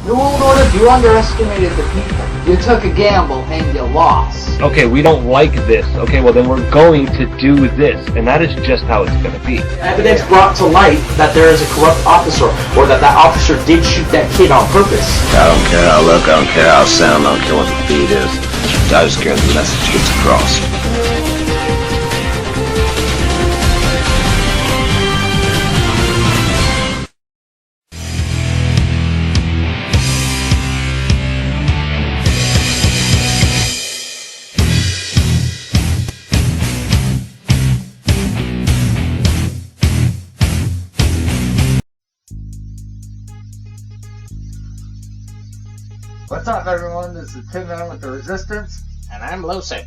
New World Order, you underestimated the people. You took a gamble and you lost. Okay, we don't like this. Okay, well then we're going to do this, and that is just how it's going to be. Evidence brought to light that there is a corrupt officer, or that officer did shoot that kid on purpose. I don't care how I look, I don't care how I sound, I don't care what the beat is. I just care the message gets across. What's up, everyone? This is Tin Man with the Resistance. And I'm Losek.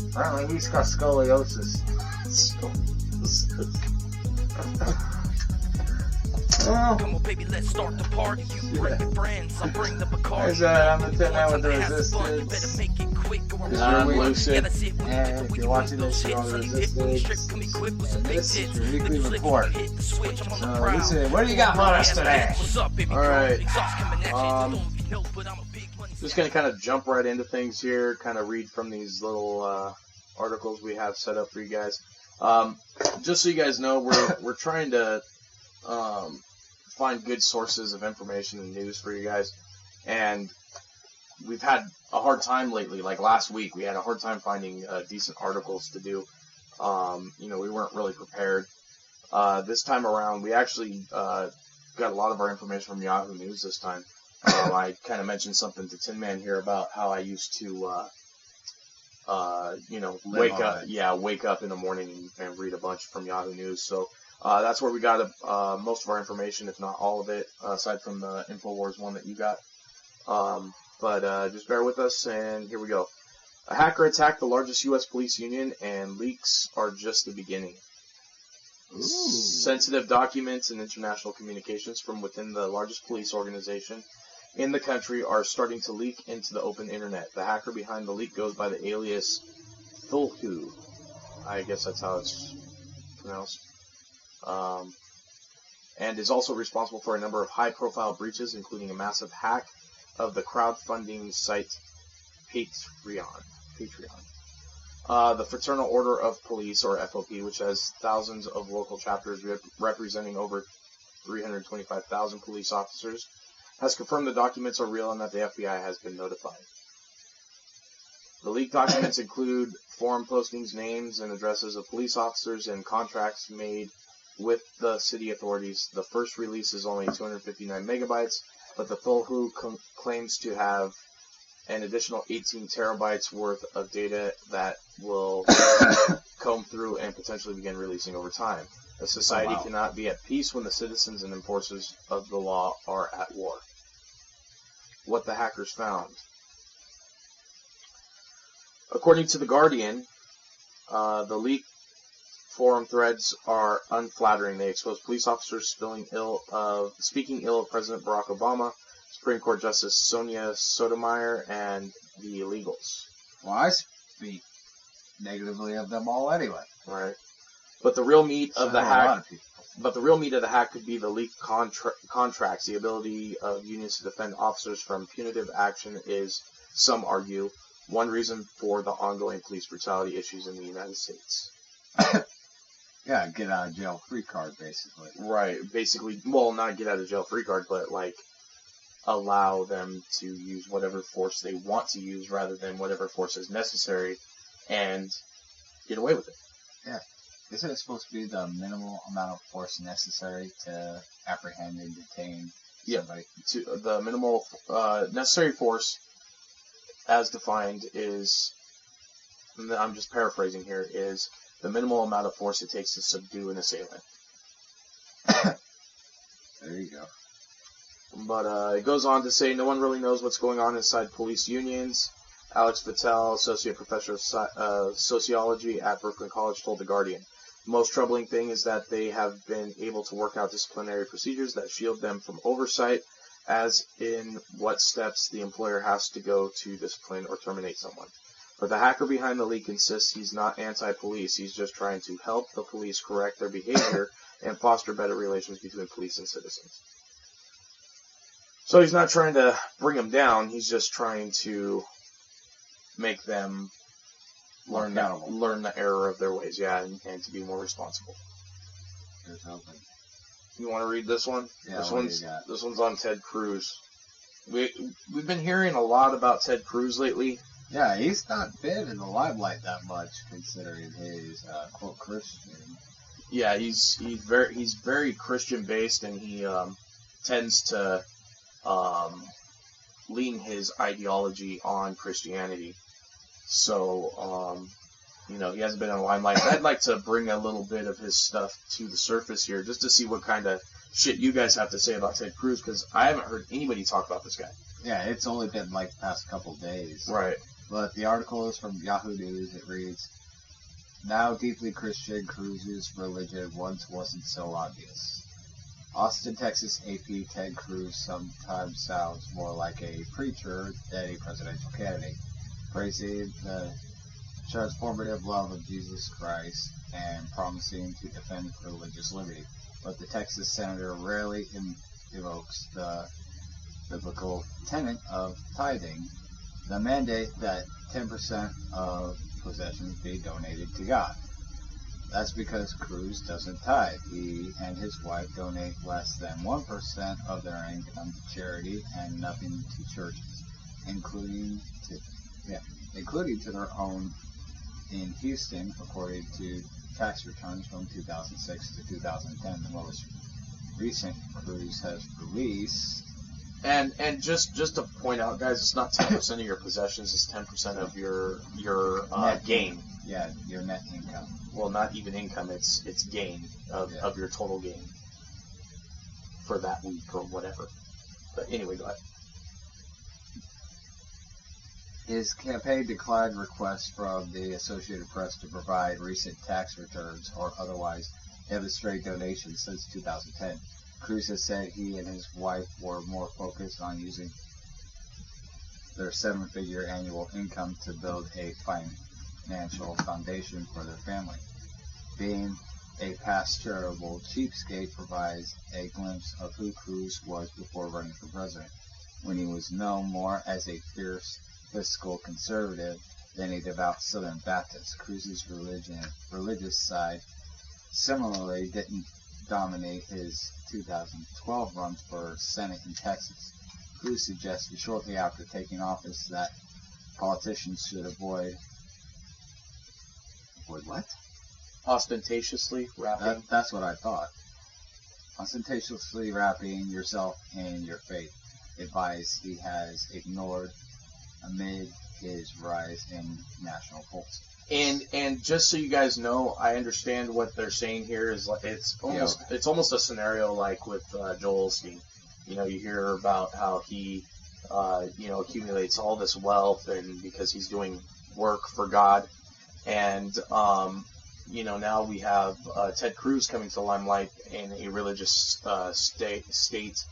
Apparently, he's got scoliosis. Come on, baby, let's start the party. You bring your friends, I'll bring the Bacardi. I'm the Tin Man with the Resistance. I'm Lucid. And if you're watching this, you're on the Resistance. And this is your weekly report. So, Lucid, what do you got for us today? Alright. Just gonna kind of jump right into things here, kind of read from these little articles we have set up for you guys. Just so you guys know, we're trying to find good sources of information and news for you guys, and we've had a hard time lately. Like last week, we had a hard time finding decent articles to do. We weren't really prepared. This time around, we actually got a lot of our information from Yahoo News this time. I kind of mentioned something to Tin Man here about how I used to, wake up in the morning and read a bunch from Yahoo News. So that's where we got most of our information, if not all of it, aside from the InfoWars one that you got. But just bear with us, and here we go. A hacker attacked the largest U.S. police union, and leaks are just the beginning. Ooh. Sensitive documents and international communications from within the largest police organization in the country are starting to leak into the open internet. The hacker behind the leak goes by the alias Thulhu. I guess that's how it's pronounced. And is also responsible for a number of high-profile breaches, including a massive hack of the crowdfunding site Patreon. The Fraternal Order of Police, or FOP, which has thousands of local chapters representing over 325,000 police officers, has confirmed the documents are real and that the FBI has been notified. The leaked documents include forum postings, names, and addresses of police officers, and contracts made with the city authorities. The first release is only 259 megabytes, but the Thulhu claims to have an additional 18 terabytes worth of data that will comb through and potentially begin releasing over time. A society cannot be at peace when the citizens and enforcers of the law are at war. What the hackers found. According to The Guardian, the leaked forum threads are unflattering. They expose police officers speaking ill of President Barack Obama, Supreme Court Justice Sonia Sotomayor, and the illegals. Well, I speak negatively of them all anyway. Right. But the real meat of the hack. But the real meat of the hack could be the leaked contracts. The ability of unions to defend officers from punitive action is, some argue, one reason for the ongoing police brutality issues in the United States. Yeah, get out of jail free card, basically. Right. Basically, well, not get out of jail free card, but like allow them to use whatever force they want to use rather than whatever force is necessary and get away with it. Yeah. Isn't it supposed to be the minimal amount of force necessary to apprehend and detain somebody? Yeah, the minimal necessary force, as defined, is, I'm just paraphrasing here, is the minimal amount of force it takes to subdue an assailant. There you go. But it goes on to say no one really knows what's going on inside police unions. Alex Patel, Associate Professor of Sociology at Brooklyn College, told The Guardian. The most troubling thing is that they have been able to work out disciplinary procedures that shield them from oversight, as in what steps the employer has to go to discipline or terminate someone. But the hacker behind the leak insists he's not anti-police. He's just trying to help the police correct their behavior and foster better relations between police and citizens. So he's not trying to bring them down. He's just trying to make them learn the error of their ways, and to be more responsible. Here's hoping. You want to read this one? Yeah, this what one's do you got? this one's on Ted Cruz. We've been hearing a lot about Ted Cruz lately. Yeah, he's not been in the limelight that much, considering his quote Christian. Yeah, he's very Christian based, and he tends to lean his ideology on Christianity. So he hasn't been in the limelight. I'd like to bring a little bit of his stuff to the surface here, just to see what kind of shit you guys have to say about Ted Cruz, because I haven't heard anybody talk about this guy. Yeah, it's only been like the past couple days. Right. But the article is from Yahoo News. It reads, "Now deeply Christian, Cruz's religion once wasn't so obvious. Austin, Texas AP Ted Cruz sometimes sounds more like a preacher than a presidential candidate, praising the transformative love of Jesus Christ and promising to defend religious liberty. But the Texas senator rarely evokes the biblical tenet of tithing, the mandate that 10% of possessions be donated to God. That's because Cruz doesn't tithe. He and his wife donate less than 1% of their income to charity and nothing to churches, including to their own in Houston, according to tax returns from 2006 to 2010, the most recent Cruz has released." And just to point out, guys, it's not 10% of your possessions; it's 10% of your gain. Yeah, your net income. Well, not even income; it's gain of your total gain for that week or whatever. But anyway, go ahead. His campaign declined requests from the Associated Press to provide recent tax returns or otherwise demonstrate donations since 2010. Cruz has said he and his wife were more focused on using their 7-figure annual income to build a financial foundation for their family. Being a past charitable cheapskate provides a glimpse of who Cruz was before running for president, when he was known more as a fierce fiscal conservative than a devout Southern Baptist. Cruz's religious side similarly didn't dominate his 2012 run for Senate in Texas. Cruz suggested shortly after taking office that politicians should avoid what? Ostentatiously rapping. That's what I thought. Ostentatiously wrapping yourself in your faith, advice he has ignored amid his rise in national polls. And just so you guys know, I understand what they're saying here is like it's almost a scenario like with Joel Osteen. You hear about how he accumulates all this wealth and because he's doing work for God, and now we have Ted Cruz coming to the limelight in a religious state.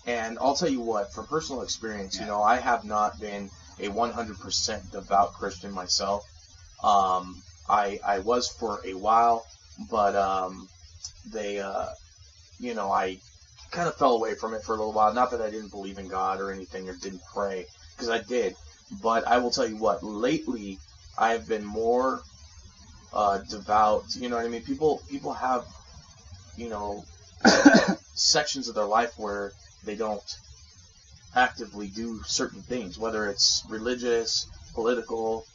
And I'll tell you what, from personal experience, I have not been a 100% devout Christian myself. I was for a while, but I kind of fell away from it for a little while. Not that I didn't believe in God or anything or didn't pray, because I did. But I will tell you what, lately I've been more devout. You know what I mean? People have sections of their life where they don't actively do certain things, whether it's religious, political,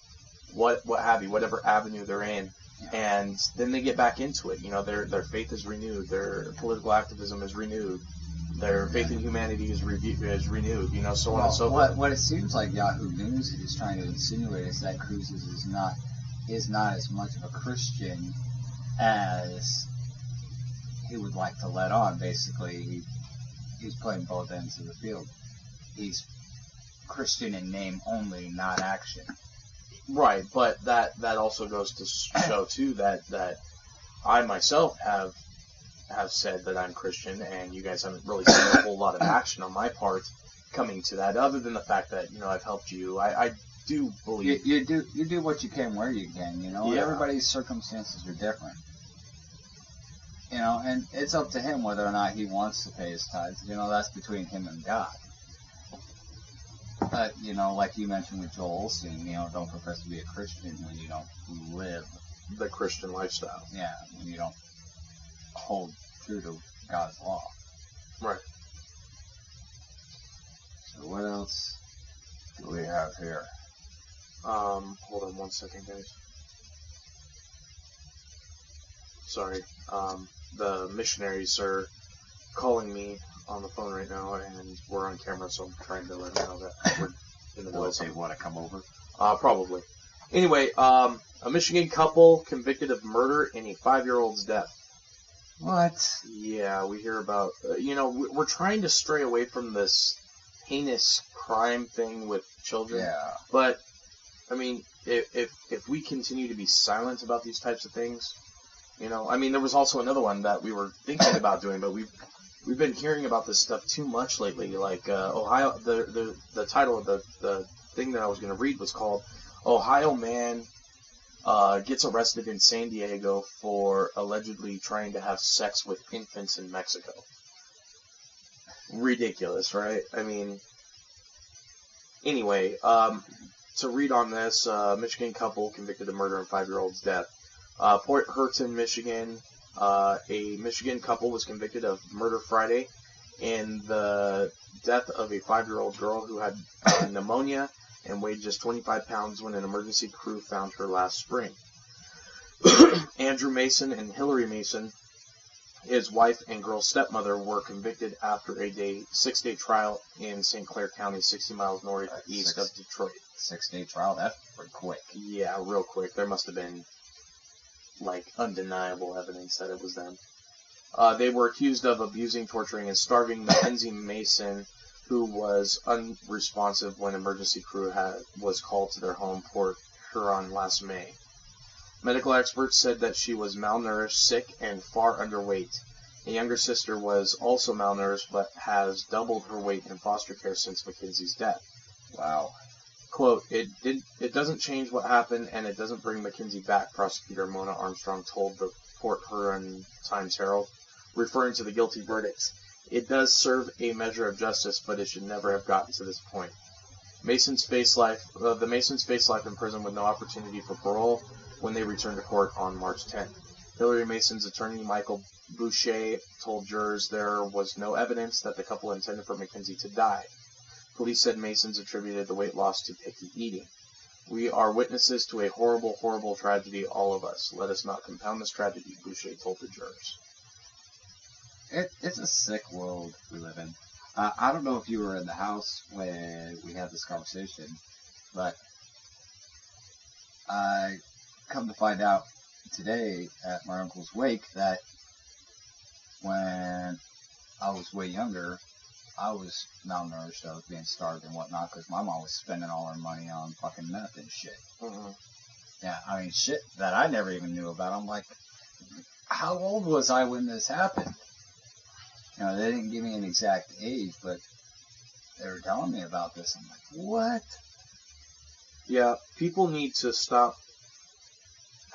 what have you, whatever avenue they're in, and then they get back into it. Their faith is renewed, their political activism is renewed, their faith in humanity is renewed. So on and so forth. What it seems like Yahoo News is trying to insinuate is that Cruz is not as much of a Christian as he would like to let on. Basically, he's playing both ends of the field. He's Christian in name only, not action. Right, but that also goes to show too that I myself have said that I'm Christian, and you guys haven't really seen a whole lot of action on my part coming to that, other than the fact that I've helped you. I do believe you do what you can where you can. Yeah. Everybody's circumstances are different. And it's up to him whether or not he wants to pay his tithes. That's between him and God. You know, like you mentioned with Joel Osteen, you know, don't profess to be a Christian when you don't live the Christian lifestyle. Yeah, when you don't hold true to God's law. Right. So what else do we have here? Hold on 1 second, guys. Sorry. The missionaries are calling me on the phone right now, and we're on camera, so I'm trying to let them know that we're in the middle of something. They want to come over? Probably. Anyway, a Michigan couple convicted of murder in a 5-year-old's death. What? Yeah, we hear about, we're trying to stray away from this heinous crime thing with children. Yeah. But, I mean, if we continue to be silent about these types of things, there was also another one that we were thinking about doing, but we've been hearing about this stuff too much lately. Like, Ohio, the title of the thing that I was going to read was called Ohio Man gets arrested in San Diego for allegedly trying to have sex with infants in Mexico. Ridiculous, right? I mean, anyway, to read on this, Michigan couple convicted of murder in 5-year-old's death. Port Hurton, Michigan, a Michigan couple was convicted of murder Friday in the death of a 5-year-old girl who had pneumonia and weighed just 25 pounds when an emergency crew found her last spring. Andrew Mason and Hilary Mason, his wife and girl's stepmother, were convicted after a 6-day trial in St. Clair County, 60 miles northeast of Detroit. 6-day trial? That's pretty quick. Yeah, real quick. There must have been, undeniable evidence that it was them. They were accused of abusing, torturing, and starving Mackenzie Mason, who was unresponsive when emergency crew was called to their home, Port Huron, last May. Medical experts said that she was malnourished, sick, and far underweight. A younger sister was also malnourished, but has doubled her weight in foster care since Mackenzie's death. Wow. Quote, it doesn't change what happened, and it doesn't bring Mackenzie back, prosecutor Mona Armstrong told the Port Huron Times-Herald, referring to the guilty verdicts. It does serve a measure of justice, but it should never have gotten to this point. The Masons face life in prison with no opportunity for parole when they returned to court on March 10th. Hilary Mason's attorney, Michael Boucher, told jurors there was no evidence that the couple intended for Mackenzie to die. Police said Masons attributed the weight loss to picky eating. We are witnesses to a horrible, horrible tragedy, all of us. Let us not compound this tragedy, Boucher told the jurors. It's a sick world we live in. I don't know if you were in the house when we had this conversation, but I come to find out today at my uncle's wake that when I was way younger, I was malnourished, I was being starved and whatnot, because my mom was spending all her money on fucking meth and shit. Mm-hmm. Yeah, I mean, shit that I never even knew about. I'm like, how old was I when this happened? They didn't give me an exact age, but they were telling me about this. I'm like, what? Yeah, people need to stop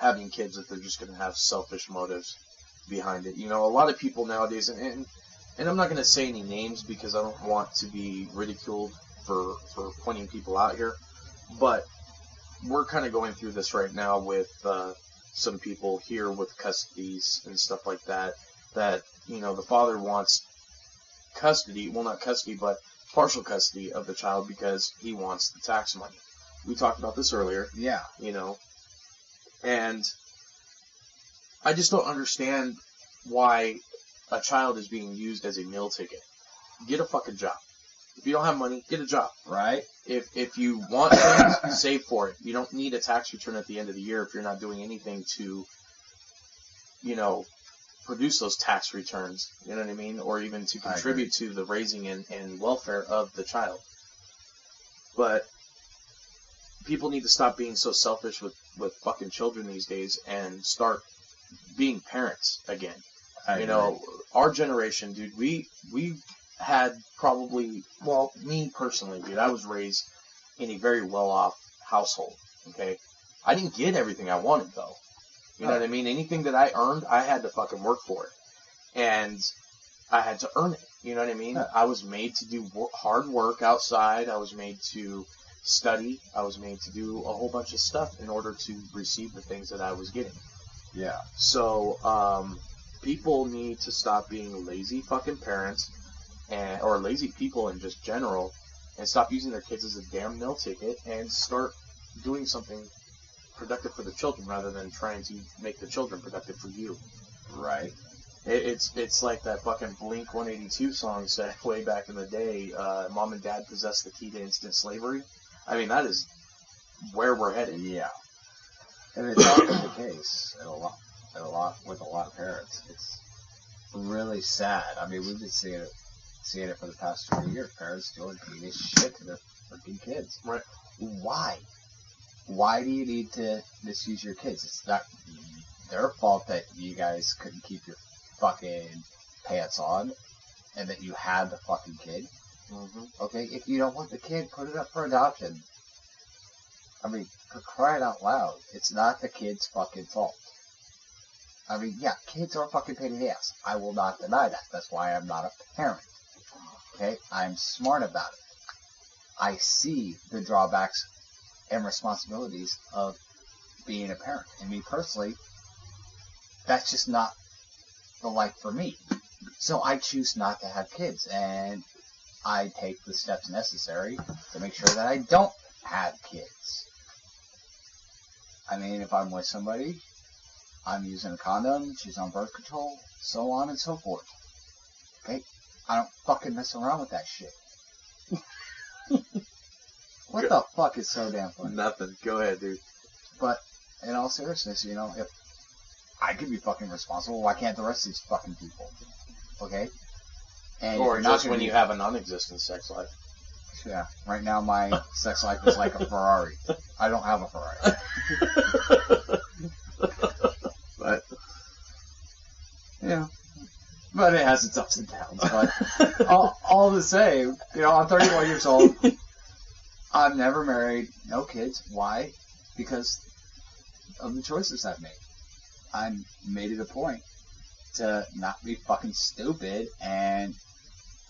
having kids if they're just going to have selfish motives behind it. A lot of people nowadays, and I'm not going to say any names because I don't want to be ridiculed for pointing people out here, but we're kind of going through this right now with some people here with custodies and stuff like that, the father wants custody, well, not custody, but partial custody of the child because he wants the tax money. We talked about this earlier. Yeah. And I just don't understand why a child is being used as a meal ticket. Get a fucking job. If you don't have money, get a job. Right? If you want things, save for it. You don't need a tax return at the end of the year if you're not doing anything to, produce those tax returns. You know what I mean? Or even to contribute to the raising and welfare of the child. But people need to stop being so selfish with fucking children these days and start being parents again. Our generation, dude, we had probably, well, me personally, dude, I was raised in a very well-off household, okay? I didn't get everything I wanted, though. You know what I mean? Anything that I earned, I had to fucking work for it. And I had to earn it. You know what I mean? Yeah. I was made to do hard work outside. I was made to study. I was made to do a whole bunch of stuff in order to receive the things that I was getting. Yeah. So, people need to stop being lazy fucking parents, or lazy people in just general, and stop using their kids as a damn meal ticket and start doing something productive for the children rather than trying to make the children productive for you. Right. It's like that fucking Blink 182 song said way back in the day, Mom and Dad possess the key to instant slavery. I mean, that is where we're headed. Yeah. And it's often the case with a lot of parents. It's really sad. I mean, we've been seeing it for the past 20 years. Parents doing heinous shit to their freaking kids. Right. Why? Why do you need to misuse your kids? It's not their fault that you guys couldn't keep your fucking pants on and that you had the fucking kid. Mm-hmm. Okay, if you don't want the kid, put it up for adoption. I mean, for crying out loud, it's not the kid's fucking fault. I mean, yeah, kids are fucking pain in the ass. I will not deny that. That's why I'm not a parent. Okay? I'm smart about it. I see the drawbacks and responsibilities of being a parent. And me personally, that's just not the life for me. So I choose not to have kids, and I take the steps necessary to make sure that I don't have kids. I mean, if I'm with somebody, I'm using a condom, she's on birth control, so on and so forth. Okay? I don't fucking mess around with that shit. What the fuck is so damn funny? Nothing. Go ahead, dude. But in all seriousness, you know, if I could be fucking responsible, why can't the rest of these fucking people? Okay? And Or if you're not just gonna when be- you have a non-existent sex life. Yeah. Right now, my sex life is like a Ferrari. I don't have a Ferrari. But, yeah. But it has its ups and downs. But all the same, you know, I'm 31 years old. I'm never married. No kids. Why? Because of the choices I've made. I made it a point to not be fucking stupid and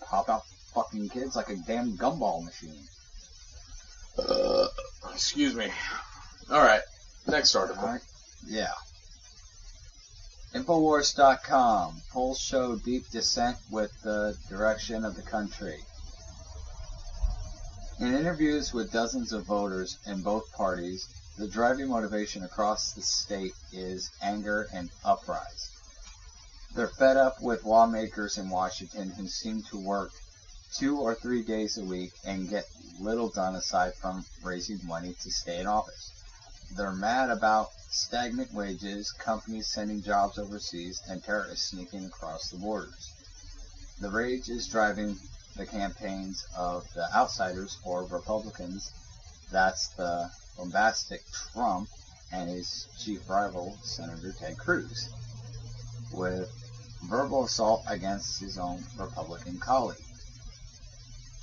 pop out fucking kids like a damn gumball machine. Excuse me. Alright, next article. Alright? Yeah. Infowars.com. Polls show deep dissent with the direction of the country. In interviews with dozens of voters in both parties, the driving motivation across the state is anger and uprise. They're fed up with lawmakers in Washington who seem to work 2 or 3 days a week and get little done aside from raising money to stay in office. They're mad about stagnant wages, companies sending jobs overseas, and terrorists sneaking across the borders. The rage is driving the campaigns of the outsiders or Republicans. That's the bombastic Trump and his chief rival, Senator Ted Cruz, with verbal assault against his own Republican colleague.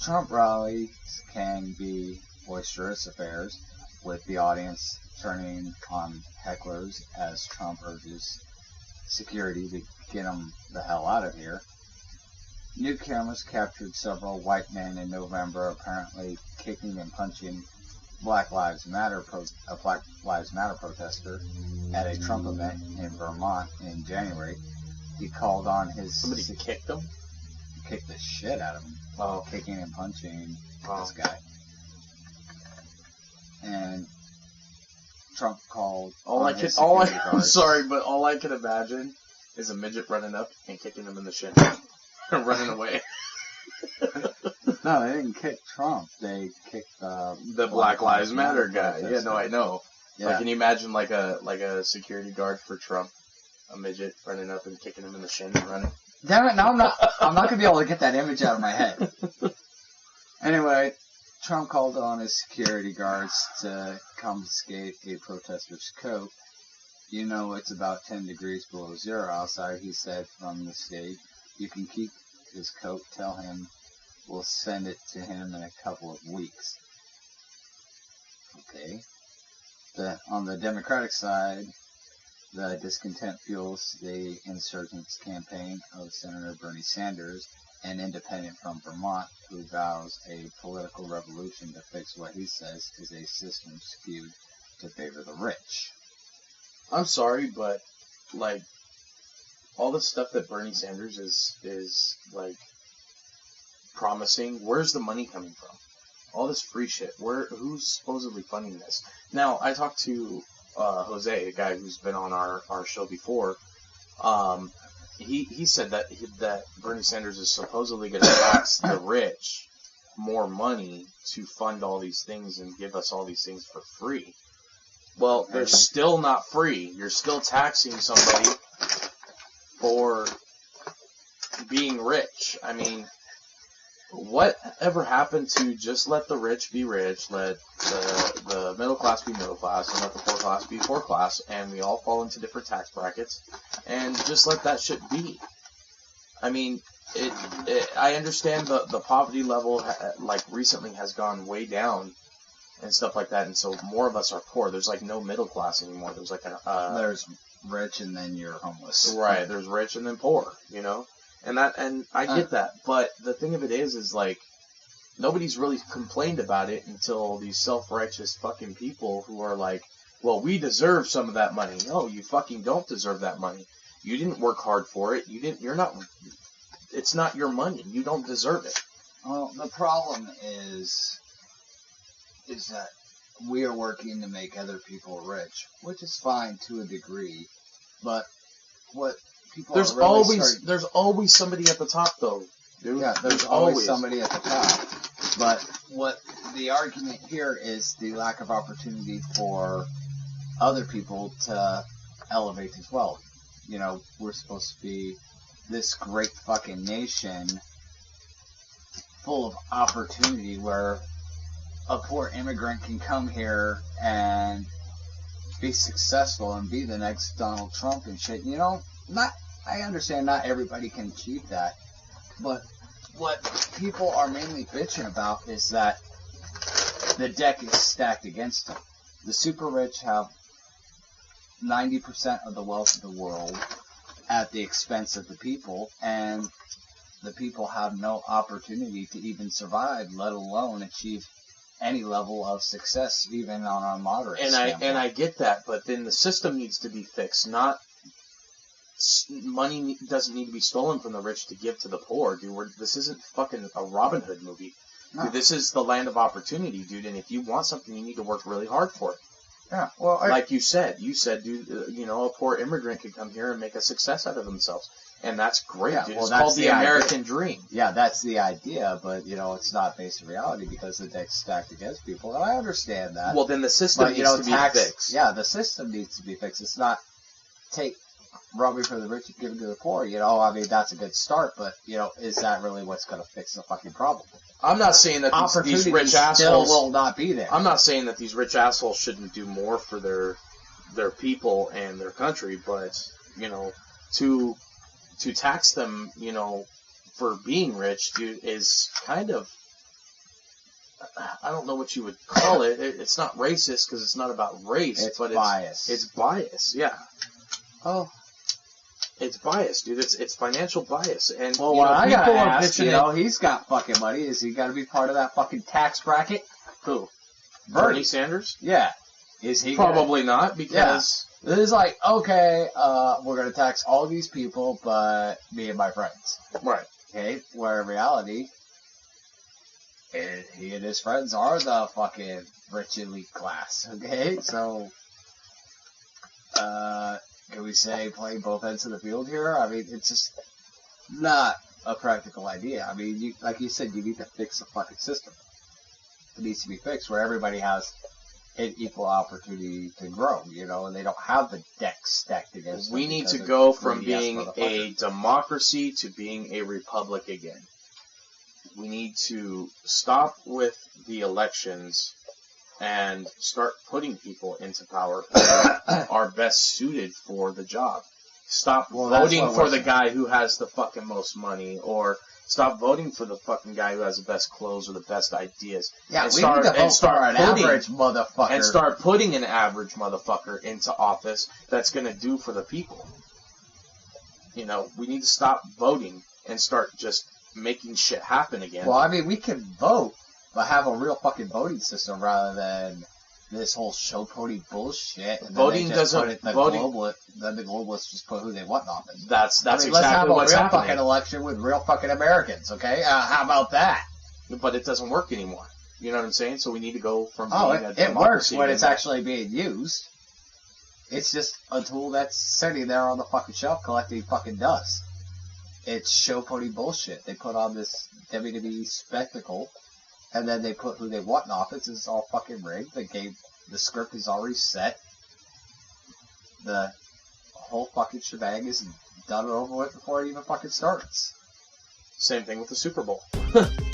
Trump rallies can be boisterous affairs, with the audience turning on hecklers as Trump urges security to get him the hell out of here. New cameras captured several white men in November apparently kicking and punching a Black Lives Matter protester at a Trump event in Vermont in January. He called on his... Somebody kicked them? Kicked the shit out of him. Oh. Kicking and punching Oh. this guy. And Trump called on his security I'm guards. sorry, but all I can imagine is a midget running up and kicking him in the shin and running away. No, they didn't kick Trump. They kicked The Black Lives Matter guy. Yeah, no, I know. Yeah. Like, can you imagine like a security guard for Trump, a midget running up and kicking him in the shin and running? Damn it! Now I'm not gonna be able to get that image out of my head. Anyway, Trump called on his security guards to confiscate a protester's coat. You know it's about 10 degrees below zero outside, he said from the stage. You can keep his coat. Tell him we'll send it to him in a couple of weeks. Okay. On the Democratic side, the discontent fuels the insurgents' campaign of Senator Bernie Sanders an independent from Vermont who vows a political revolution to fix what he says is a system skewed to favor the rich. I'm sorry, but like all the stuff that Bernie Sanders is like promising, where's the money coming from? All this free shit. Who's supposedly funding this? Now, I talked to Jose, a guy who's been on our show before. He said that Bernie Sanders is supposedly going to tax the rich more money to fund all these things and give us all these things for free. Well, they're still not free. You're still taxing somebody for being rich. I mean, whatever happened to just let the rich be rich, let the middle class be middle class, and let the poor class be poor class, and we all fall into different tax brackets, and just let that shit be. I mean, I understand the poverty level, like, recently has gone way down and stuff like that, and so more of us are poor. There's, like, no middle class anymore. There's, like, there's rich and then you're homeless. Right, there's rich and then poor, you know? And I get that, but the thing of it is like, nobody's really complained about it until these self-righteous fucking people who are like, well, we deserve some of that money. No, you fucking don't deserve that money. You didn't work hard for it. It's not your money. You don't deserve it. Well, the problem is that we are working to make other people rich, which is fine to a degree, but what people there's are really there's always somebody at the top, though, dude. Yeah, there's always somebody at the top. But what the argument here is the lack of opportunity for other people to elevate as well. You know, we're supposed to be this great fucking nation full of opportunity where a poor immigrant can come here and be successful and be the next Donald Trump and shit. You know, I understand not everybody can achieve that, but what people are mainly bitching about is that the deck is stacked against them. The super rich have 90% of the wealth of the world at the expense of the people, and the people have no opportunity to even survive, let alone achieve any level of success, even on a moderate standpoint. And I get that, but then the system needs to be fixed. Not money doesn't need to be stolen from the rich to give to the poor, dude. This isn't fucking a Robin Hood movie. No. Dude, this is the land of opportunity, dude. And if you want something, you need to work really hard for it. Yeah, well, like you said, dude, you know, a poor immigrant could come here and make a success out of themselves. And that's great, dude. Well, it's called the American dream. Yeah, that's the idea, but, you know, it's not based in reality because the deck's stacked against people, and I understand that. Well, then the system needs to be fixed. Yeah, the system needs to be fixed. It's not take robbing from the rich and give it to the poor, you know. I mean, that's a good start, but, you know, is that really what's going to fix the fucking problem? I'm not saying that these rich assholes will not be there. I'm not saying that these rich assholes shouldn't do more for their people and their country, but, you know, to tax them, you know, for being rich, dude, is kind of, I don't know what you would call it. It's not racist because it's not about race, but bias. It's bias, yeah. Oh. It's bias, dude. It's financial bias. And, well, what I gotta ask, you know, he's got fucking money. Is he got to be part of that fucking tax bracket? Who? Bernie Sanders? Yeah. Is he? Probably not, because... Yeah. It's like, okay, we're going to tax all these people, but me and my friends. Right. Okay? Where in reality, he and his friends are the fucking rich elite class. Okay? So, can we say playing both ends of the field here? I mean, it's just not a practical idea. I mean, like you said, you need to fix the fucking system. It needs to be fixed where everybody has an equal opportunity to grow, you know, and they don't have the deck stacked against them. We need to go from being a democracy to being a republic again. We need to stop with the elections and start putting people into power who are best suited for the job. Stop voting for the guy who has the fucking most money, or stop voting for the fucking guy who has the best clothes or the best ideas. Yeah, we need to vote for an average motherfucker. And start putting an average motherfucker into office that's going to do for the people. You know, we need to stop voting and start just making shit happen again. Well, I mean, we can vote, but have a real fucking voting system rather than this whole show pony bullshit. And Voting doesn't. then the globalists just put who they want in office. That's I mean, exactly let's have a what's real happening. fucking election with real fucking Americans, okay? How about that? But it doesn't work anymore. You know what I'm saying? So we need to go from being Oh, a it works democracy when to it's actually being used. It's just a tool that's sitting there on the fucking shelf collecting fucking dust. It's show pony bullshit. They put on this WWE spectacle, and then they put who they want in office. It's all fucking rigged. The script is already set. The whole fucking shebang is done and over with before it even fucking starts. Same thing with the Super Bowl.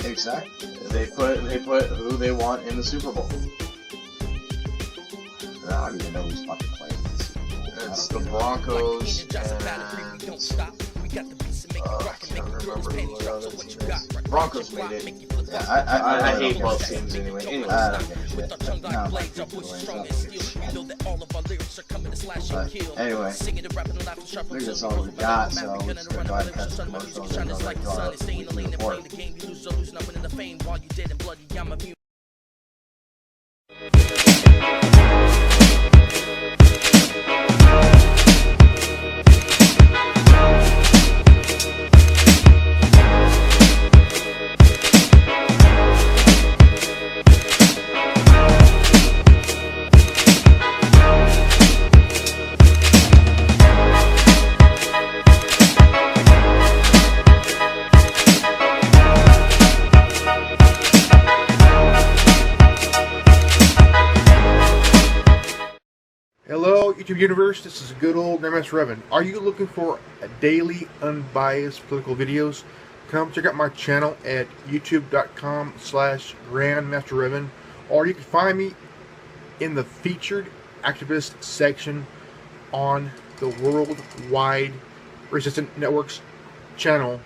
Exactly. They put who they want in the Super Bowl. I don't even know who's fucking playing this Super Bowl. It's the Broncos and I can't remember who the other team is. Broncos made it. Yeah, I hate both teams anyway. Anyways, I don't give a shit. No, my people ain't But anyway, I think that's all we got, so we're just going to go ahead and cut the commercials and go right to our weekly report. Hello, YouTube Universe. This is good old Grandmaster Revan. Are you looking for daily, unbiased political videos? Come check out my channel at youtube.com/GrandmasterRevan, or you can find me in the featured activist section on the Worldwide Resistant Networks channel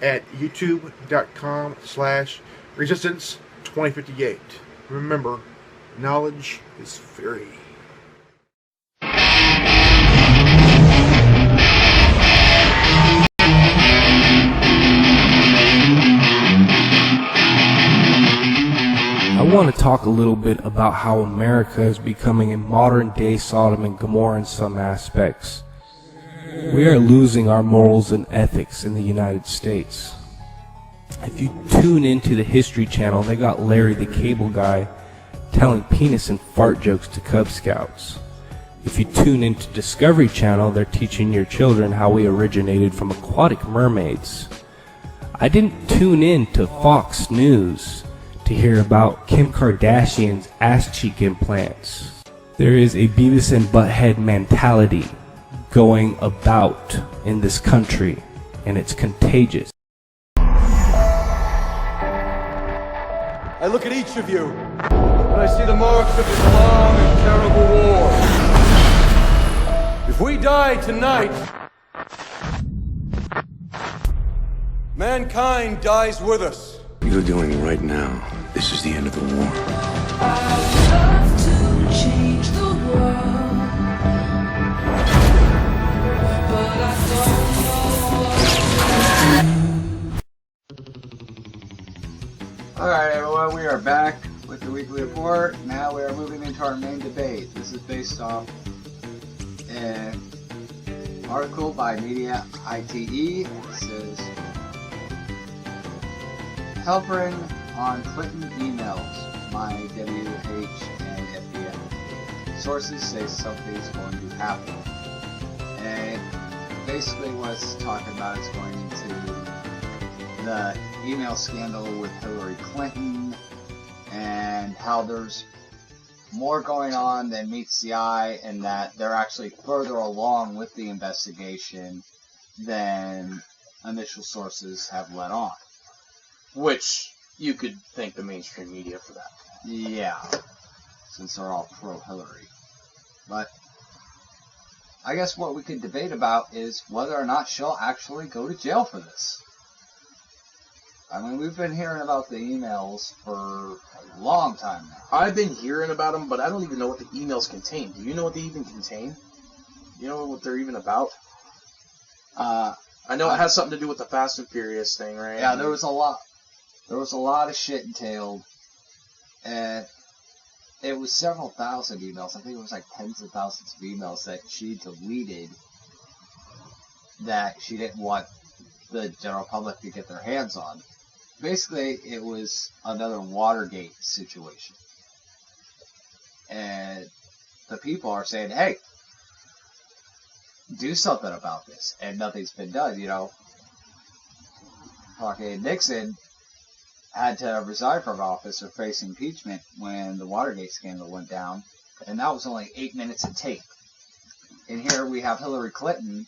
at youtube.com/Resistance2058. Remember, knowledge is free. I want to talk a little bit about how America is becoming a modern-day Sodom and Gomorrah in some aspects. We are losing our morals and ethics in the United States. If you tune into the History Channel, they got Larry the Cable Guy telling penis and fart jokes to Cub Scouts. If you tune into Discovery Channel, they're teaching your children how we originated from aquatic mermaids. I didn't tune in to Fox News to hear about Kim Kardashian's ass cheek implants. There is a Beavis and Butthead mentality going about in this country, and it's contagious. I look at each of you, and I see the marks of this long and terrible war. If we die tonight, mankind dies with us. You're doing right now. This is the end of the war. Alright everyone, we are back with the weekly report. Now we are moving into our main debate. This is based off an article by Media ITE. It says, Halperin on Clinton emails, my WH and FBI. Sources say something's going to happen. And basically what it's talking about is going into the email scandal with Hilary Clinton and how there's more going on than meets the eye, and that they're actually further along with the investigation than initial sources have let on. which you could thank the mainstream media for that. Yeah, since they're all pro-Hillary. But I guess what we could debate about is whether or not she'll actually go to jail for this. I mean, we've been hearing about the emails for a long time now. I've been hearing about them, but I don't even know what the emails contain. Do you know what they even contain? You know what they're even about? I know it has something to do with the Fast and Furious thing, right? Yeah, there was a lot. There was a lot of shit entailed, and it was several thousand emails. I think it was like tens of thousands of emails that she deleted that she didn't want the general public to get their hands on. Basically, it was another Watergate situation. And the people are saying, hey, do something about this. And nothing's been done, you know. Fucking Nixon had to resign from office or face impeachment when the Watergate scandal went down. And that was only 8 minutes of tape. And here we have Hillary Clinton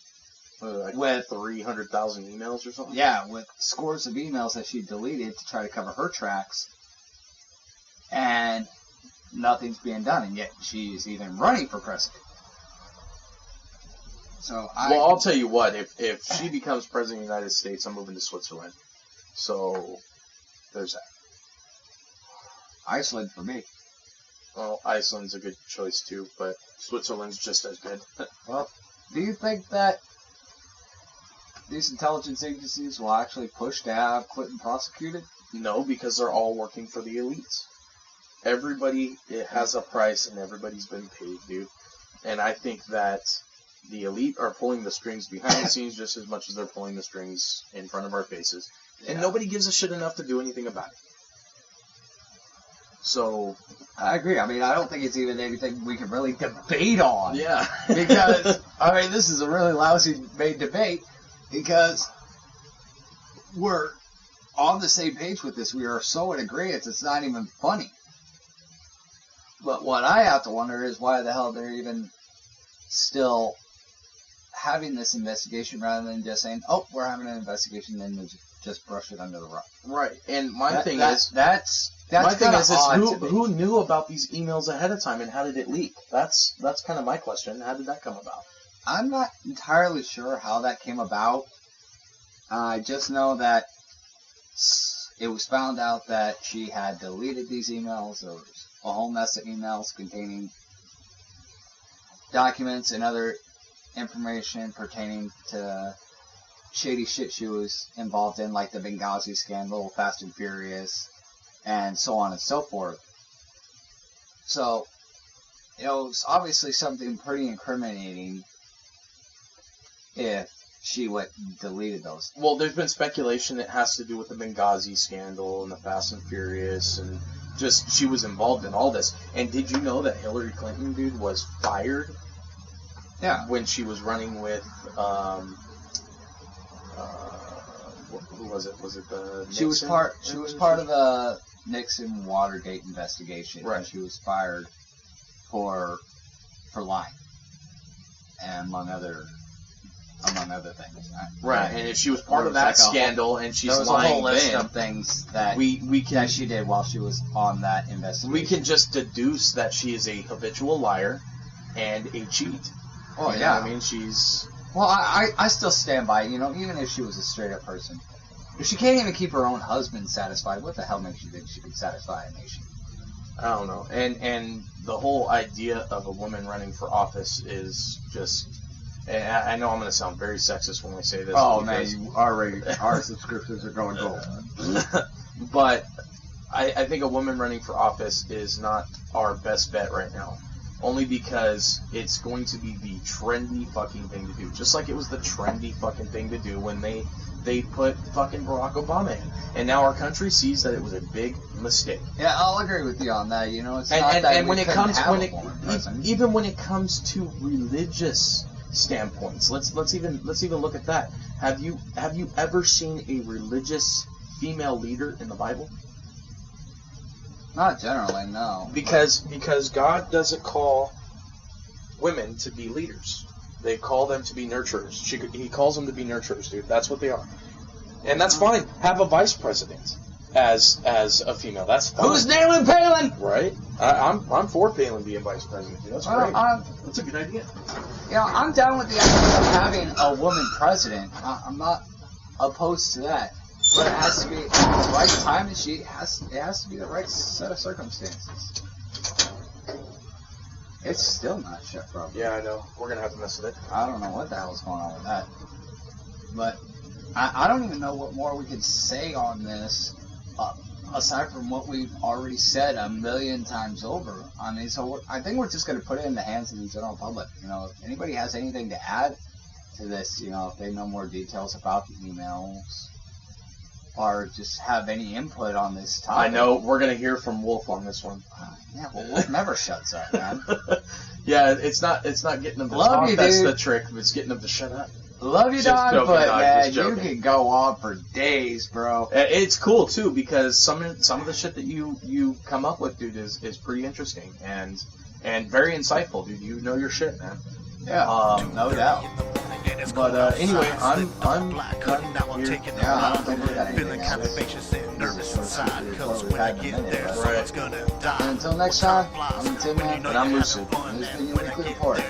with 300,000 emails or something? Yeah, with scores of emails that she deleted to try to cover her tracks. And nothing's being done. And yet she's even running for president. So I'll tell you what, if she becomes president of the United States, I'm moving to Switzerland. So, there's that. Iceland for me. Well, Iceland's a good choice too, but Switzerland's just as good. Well, do you think that these intelligence agencies will actually push to have Clinton prosecuted? No, because they're all working for the elites. Everybody has a price and everybody's been paid, dude. And I think that the elite are pulling the strings behind the scenes just as much as they're pulling the strings in front of our faces. And nobody gives a shit enough to do anything about it. So, I agree. I mean, I don't think it's even anything we can really debate on. Yeah. Because, I mean, this is a really lousy made debate because we're on the same page with this. We are so in agreement, it's not even funny. But what I have to wonder is why the hell they're even still having this investigation rather than just saying, oh, we're having an investigation and just brush it under the rug. Right. And my thing is, who knew about these emails ahead of time and how did it leak? That's kind of my question. How did that come about? I'm not entirely sure how that came about. I just know that it was found out that she had deleted these emails. There was a whole mess of emails containing documents and other information pertaining to shady shit she was involved in, like the Benghazi scandal, Fast and Furious, and so on and so forth. So, it was obviously something pretty incriminating if she went and deleted those. Well, there's been speculation it has to do with the Benghazi scandal and the Fast and Furious, and just she was involved in all this. And did you know that Hillary Clinton, dude, was fired? Yeah. When she was running with, who was it? Was it the Nixon? She was part of the Nixon Watergate investigation, right? And she was fired for lying, and among other things. Right, and if she was part of that scandal and she's lying, there was a whole list of things that that she did while she was on that investigation. We can just deduce that she is a habitual liar and a cheat. Oh, yeah. I mean, she's... Well, I still stand by it, even if she was a straight-up person. If she can't even keep her own husband satisfied, what the hell makes you think she could satisfy a nation? I don't know. And the whole idea of a woman running for office is just... And I know I'm going to sound very sexist when I say this. Oh, man, our subscriptions are going gold. But I think a woman running for office is not our best bet right now. Only because it's going to be the trendy fucking thing to do. Just like it was the trendy fucking thing to do when they put fucking Barack Obama in. And now our country sees that it was a big mistake. Yeah, I'll agree with you on that. It's not that we couldn't have a woman president. Even when it comes to religious standpoints, let's even look at that. Have you ever seen a religious female leader in the Bible? Not generally, no. Because God doesn't call women to be leaders. They call them to be nurturers. He calls them to be nurturers, dude. That's what they are. And that's fine. Have a vice president as a female. That's fine. Who's nailing Palin? Right? I'm for Palin being vice president, dude. That's great. That's a good idea. I'm down with the idea of having a woman president. I'm not opposed to that. But it has to be at the right time, and it has to be the right set of circumstances. It's still not shut properly. Yeah, I know. We're going to have to mess with it. I don't know what the hell's going on with that. But I don't even know what more we could say on this, aside from what we've already said a million times over. I mean, so I think we're just going to put it in the hands of the general public. You know, if anybody has anything to add to this, you know, if they know more details about the emails, or just have any input on this topic. I know we're going to hear from Wolf on this one. Yeah, well, Wolf never shuts up, man. Yeah, it's not getting them to Love talk you, that's dude. the trick. It's getting them to shut up. Love you, Just dog, joking, but dog, man, just you joking. can go on for days, bro. It's cool too because some of the shit that you come up with, dude, is pretty interesting and very insightful, dude. You know your shit, man. Yeah, no doubt. But anyway, I'm done here. Yeah, I don't think we got anything else. Nervous inside, cause when I get there, someone's gonna die. And until next time, I'm Tim Man. And I'm Lucid. And this has been your weekly report.